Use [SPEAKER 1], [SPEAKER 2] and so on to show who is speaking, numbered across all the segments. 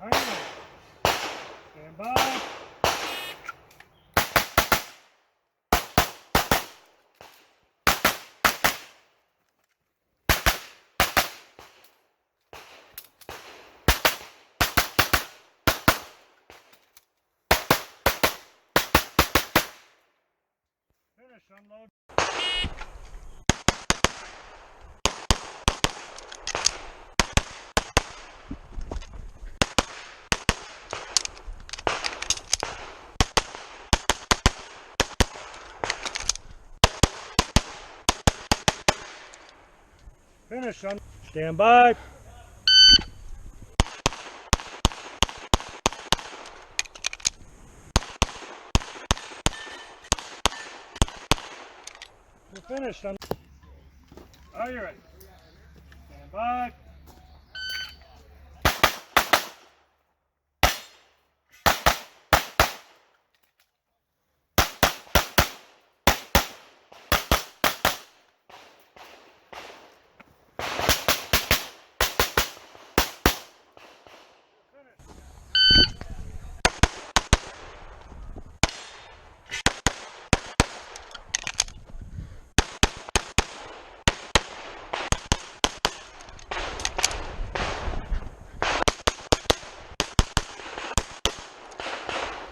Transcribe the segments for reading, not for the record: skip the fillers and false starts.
[SPEAKER 1] Are you ready? Stand by. Finish, unload. Finish, stand by. You're finished. Are you ready? Stand by.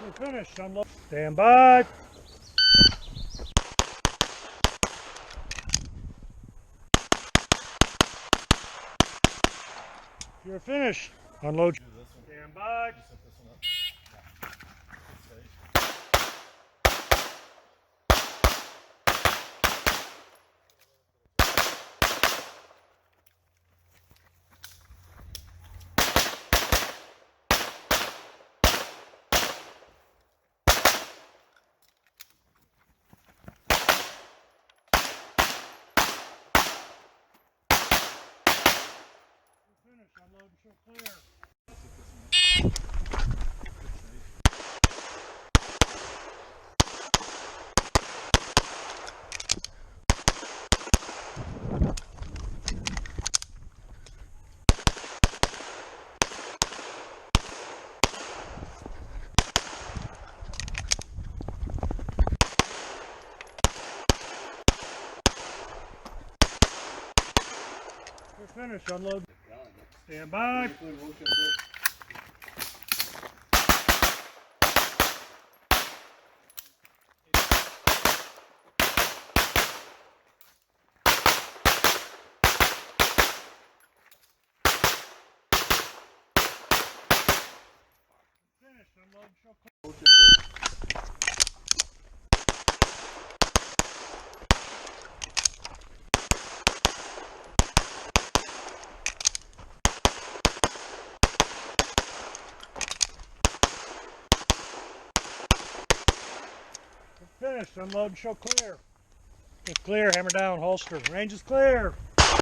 [SPEAKER 1] You're finished. Unload. Stand by. You're finished. Unload. Stand by. Finish, unload and show clear. You're finished, unload. Stand by. Finish, unload, show clear. Finished, unload and show clear. It's clear, hammer down, holster. Range is clear.